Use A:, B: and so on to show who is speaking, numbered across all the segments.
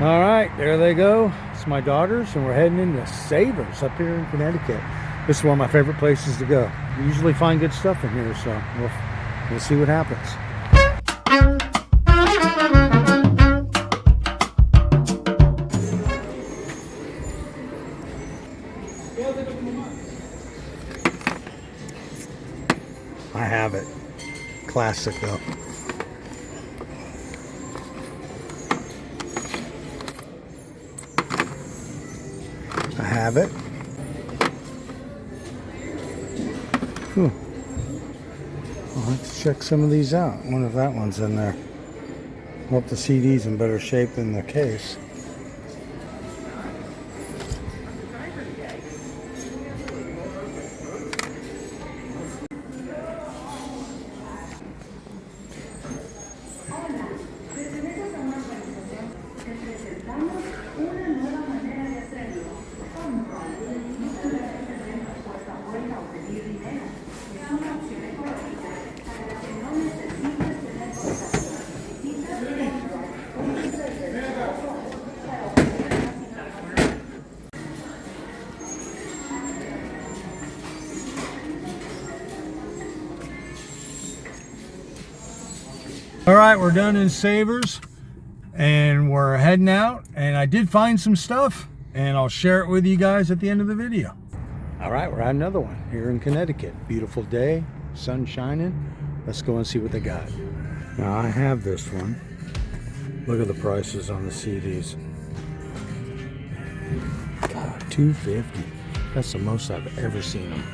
A: All right, there they go. It's my daughters, and we're heading into Savers up here in Connecticut. This is one of my favorite places to go. We usually find good stuff in here, so we'll see what happens. I have it. Classic though. I have it. Well, let's check some of these out. I wonder if that one's in there. Hope the CD's in better shape than the case. All right, we're done in Savers and we're heading out, and I did find some stuff and I'll share it with you guys at the end of the video. All right, we're at another one here in Connecticut. Beautiful day, sun shining. Let's go and see what they got. Now I have this one. Look at the prices on the CDs. God, $2.50. That's the most I've ever seen them.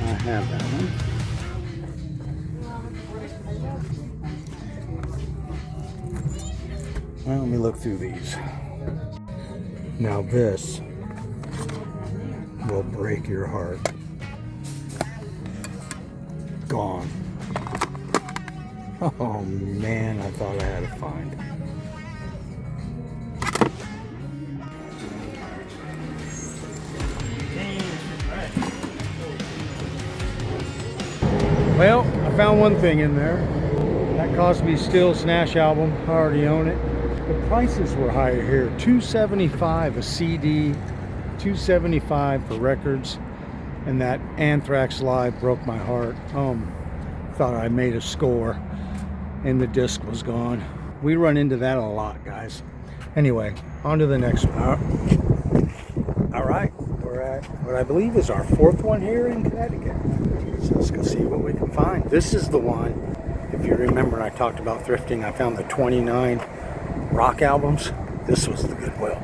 A: I have that one. Well, let me look through these. Now this will break your heart. Gone. Oh man, I thought I had a find. Well, I found one thing in there. That cost me Still Snash album. I already own it. The prices were higher here. $2.75 a CD, $2.75 for records, and that Anthrax Live broke my heart. Thought I made a score, and the disc was gone. We run into that a lot, guys. Anyway, on to the next one. All right, we're at what I believe is our fourth one here in Connecticut. So let's go see what we can find. This is the one, if you remember, I talked about thrifting. I found the 29 rock albums. This was the Goodwill.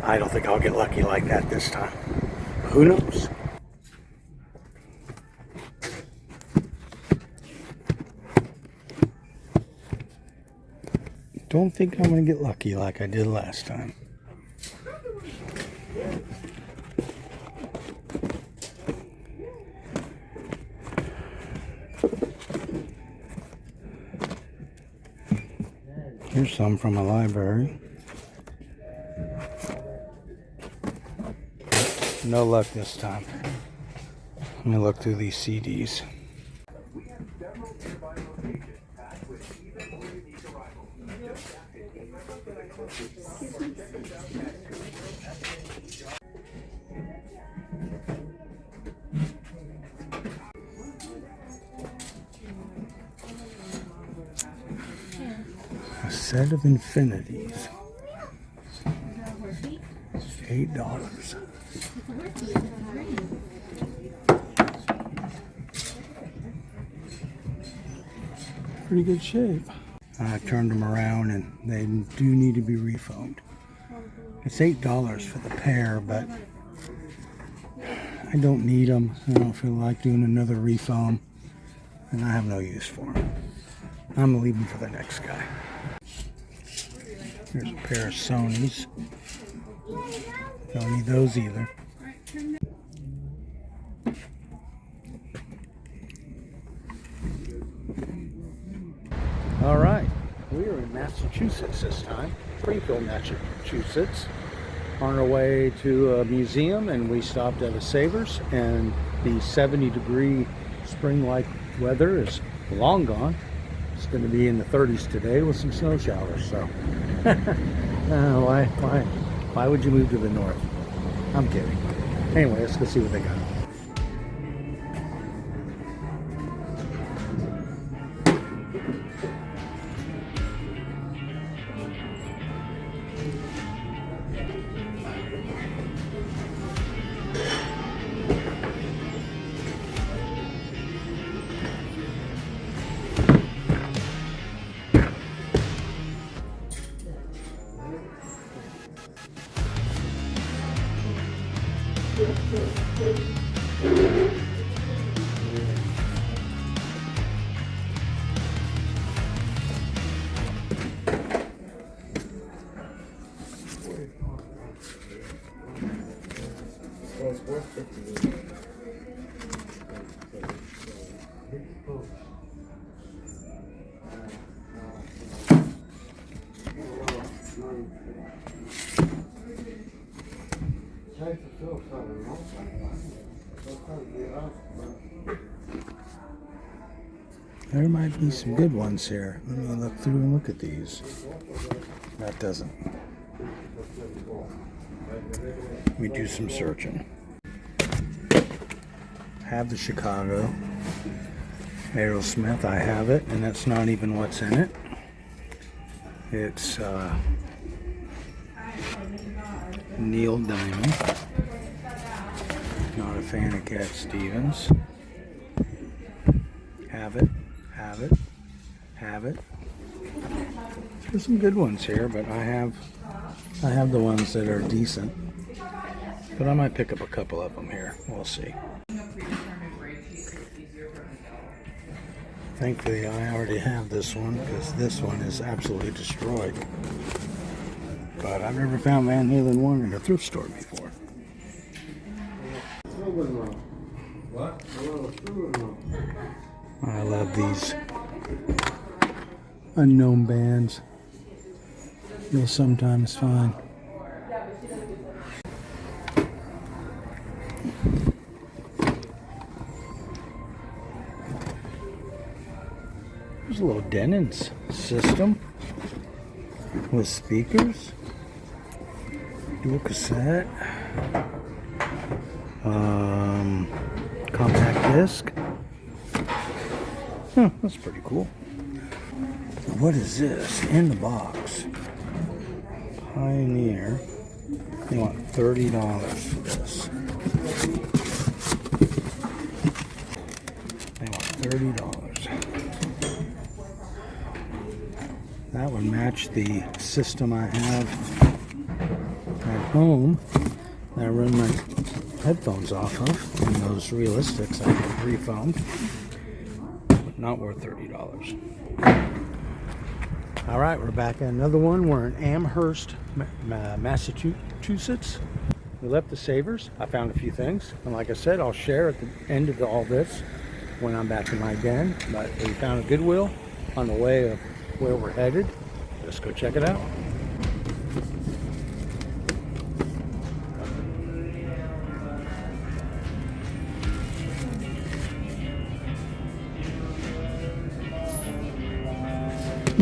A: I don't think I'll get lucky like that this time. But who knows? Don't think I'm going to get lucky like I did last time. Here's some from a library. No luck this time. Let me look through these CDs. A set of infinities. $8. Pretty good shape. I turned them around and they do need to be rephoned. It's $8 for the pair, but I don't need them. I don't feel like doing another refoam, and I have no use for them. I'm gonna leave them for the next guy. Here's a pair of Sonys. Don't need those either. All right, we are in Massachusetts this time, Springfield, Massachusetts, on our way to a museum, and we stopped at a Savers, and the 70-degree spring-like weather is long gone. It's going to be in the 30s today with some snow showers, so why would you move to the north? I'm kidding. Anyway, let's go see what they got. There might be some good ones here. Let me look through and look at these. That doesn't. Let me do some searching. Have the Chicago Aerosmith. I have it, and that's not even what's in it. It's Neil Diamond. Not a fan of Cat Stevens. Have it. Have it. There's some good ones here, but I have the ones that are decent. But I might pick up a couple of them here. We'll see. Thankfully, I already have this one because this one is absolutely destroyed. But I've never found Van Halen 1 in a thrift store before. I love these unknown bands. You'll sometimes find. There's a little Denon's system with speakers, dual cassette, compact disc. Huh, that's pretty cool. What is this in the box? Pioneer. They want $30 for this. They want $30. That would match the system I have at home that I run my headphones off of, and those realistics I have refoamed, but not worth $30. All right, we're back at another one. We're in Amherst, Massachusetts. We left the Savers. I found a few things, and like I said, I'll share at the end of all this when I'm back in my den. But we found a Goodwill on the way of where we're headed. Let's go check it out.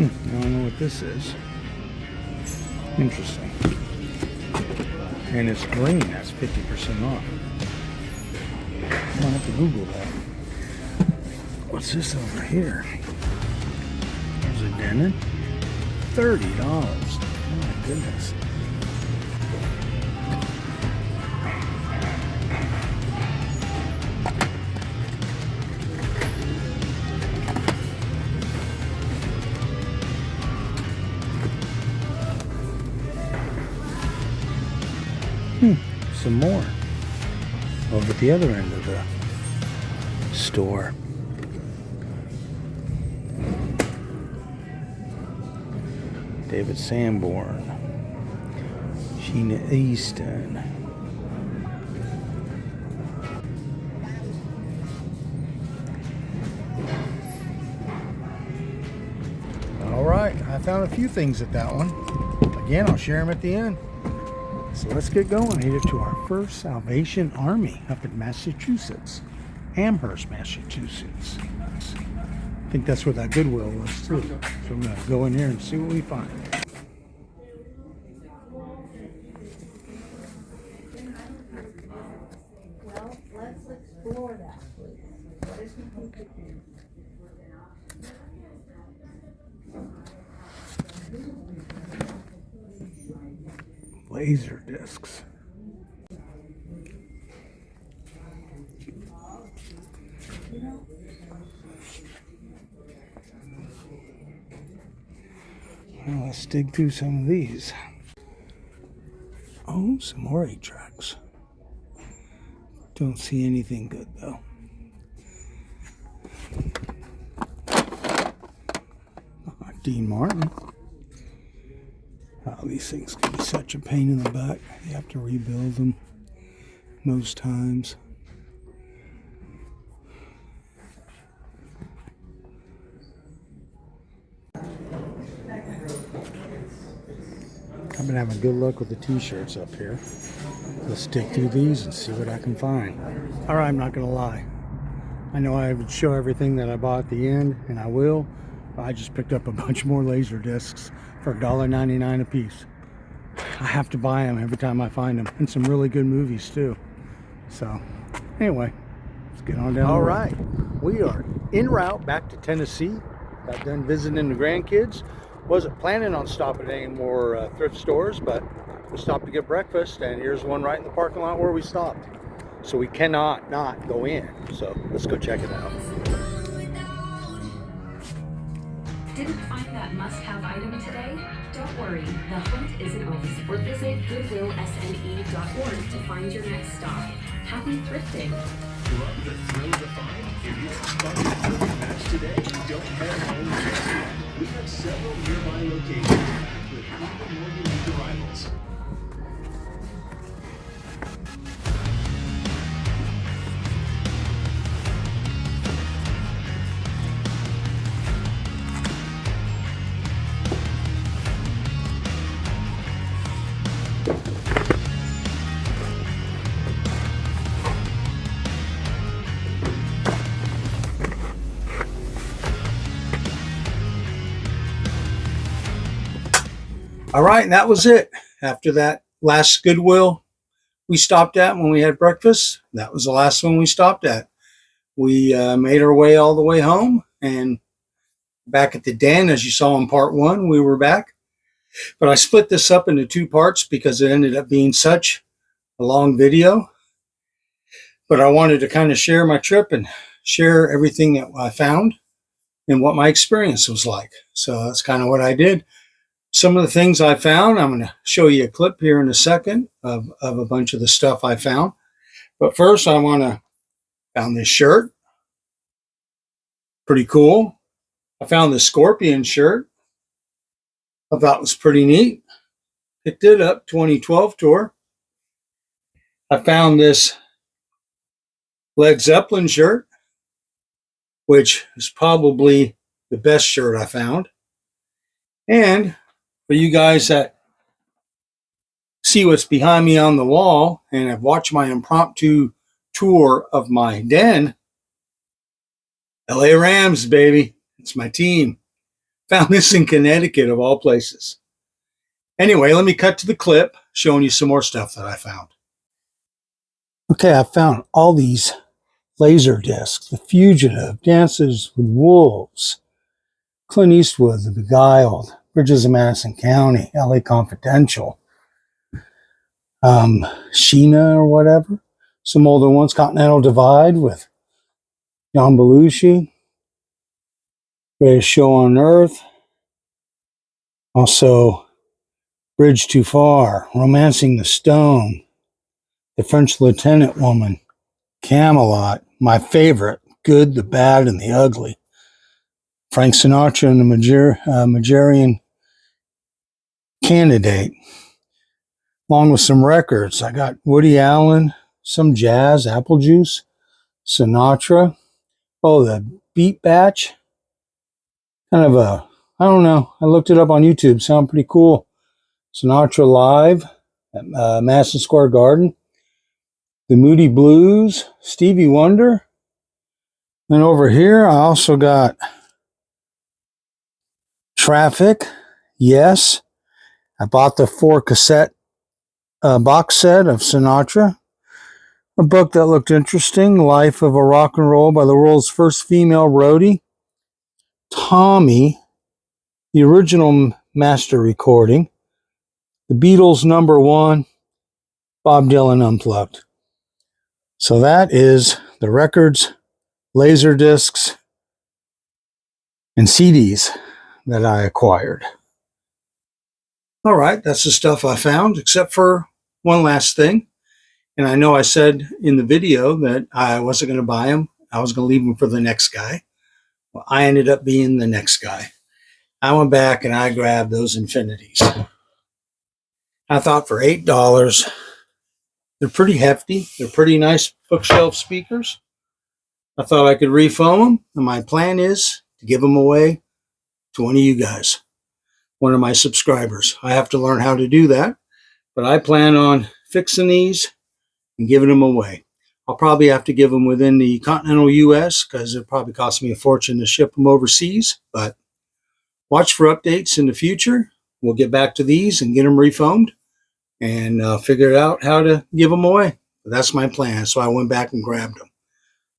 A: I don't know what this is. Interesting. And it's green. That's 50% off. I'm gonna have to Google that. What's this over here? There's a Denon. $30. Oh my goodness. Some more over at the other end of the store. David Sanborn, Sheena Easton. All right, I found a few things at that one. Again, I'll share them at the end. So let's get going. Headed to our First Salvation Army up in Massachusetts, Amherst, Massachusetts. I think that's where that Goodwill was too. So I'm gonna go in here and see what we find.
B: Well, let's explore that, please. What is
A: Laser discs. Well, let's dig through some of these. Oh, some more 8-tracks. Don't see anything good though. Dean Martin. Oh, these things can be such a pain in the butt. You have to rebuild them most times. I've been having good luck with the t-shirts up here. Let's dig through these and see what I can find. All right, I'm not gonna lie. I know I would show everything that I bought at the end, and I will. I just picked up a bunch more laser discs for $1.99 a piece. I have to buy them every time I find them, and some really good movies too. So anyway, let's get on down. All right, we are en route back to Tennessee. Got done visiting the grandkids. Wasn't planning on stopping at any more thrift stores, but we stopped to get breakfast, and here's one right in the parking lot where we stopped. So we cannot not go in. So let's go check it out.
C: Didn't find that must-have item today? Don't worry, the hunt isn't over. Or visit goodwillsne.org to find your next stop. Happy thrifting.
D: Love the thrill of the find? If you spotted a movie match today, don't head home just yet. We have several nearby locations packed with even more unique arrivals.
A: All right, and that was it. After that last Goodwill we stopped at when we had breakfast, that was the last one we stopped at. We made our way all the way home, and back at the den, as you saw in part one, we were back. But I split this up into two parts because it ended up being such a long video. But I wanted to kind of share my trip and share everything that I found and what my experience was like. So that's kind of what I did. Some of the things I found, I'm going to show you a clip here in a second of a bunch of the stuff I found. But first, found this shirt. Pretty cool. I found this scorpion shirt. I thought it was pretty neat. Picked it up, 2012 tour. I found this Led Zeppelin shirt, which is probably the best shirt I found. And for you guys that see what's behind me on the wall and have watched my impromptu tour of my den, LA Rams, baby. It's my team. Found this in Connecticut, of all places. Anyway, let me cut to the clip showing you some more stuff that I found. Okay, I found all these laser discs. The Fugitive, Dances with Wolves, Clint Eastwood, The Beguiled, Bridges of Madison County, LA Confidential, Sheena or whatever. Some older ones, Continental Divide with John Belushi, Greatest Show on Earth. Also, Bridge Too Far, Romancing the Stone, The French Lieutenant Woman. Camelot. My favorite. Good, the Bad, and the Ugly. Frank Sinatra and the Majorian Candidate. Along with some records. I got Woody Allen, some jazz, Apple Juice, Sinatra. Oh, the Beat Batch. Kind of I don't know. I looked it up on YouTube. Sound pretty cool. Sinatra Live at Madison Square Garden. The Moody Blues, Stevie Wonder. And over here, I also got Traffic. Yes. I bought the 4-cassette box set of Sinatra. A book that looked interesting. Life of a Rock and Roll by the world's first female roadie. Tommy. The original master recording. The Beatles #1. Bob Dylan Unplugged. So that is the records, laser discs, and CDs that I acquired. All right, that's the stuff I found, except for one last thing. And I know I said in the video that I wasn't going to buy them. I was going to leave them for the next guy. Well, I ended up being the next guy. I went back and I grabbed those Infinities. I thought for $8, they're pretty hefty. They're pretty nice bookshelf speakers. I thought I could refoam them, and my plan is to give them away to one of you guys, one of my subscribers. I have to learn how to do that, but I plan on fixing these and giving them away. I'll probably have to give them within the continental U.S. because it probably costs me a fortune to ship them overseas, but watch for updates in the future. We'll get back to these and get them refoamed and figure out how to give them away. But that's my plan, so I went back and grabbed them.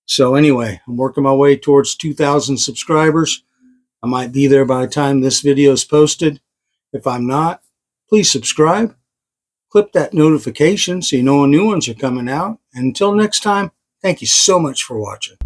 A: So anyway, I'm working my way towards 2,000 subscribers. I might be there by the time this video is posted. If I'm not, please subscribe. Click that notification so you know when new ones are coming out. And until next time, thank you so much for watching.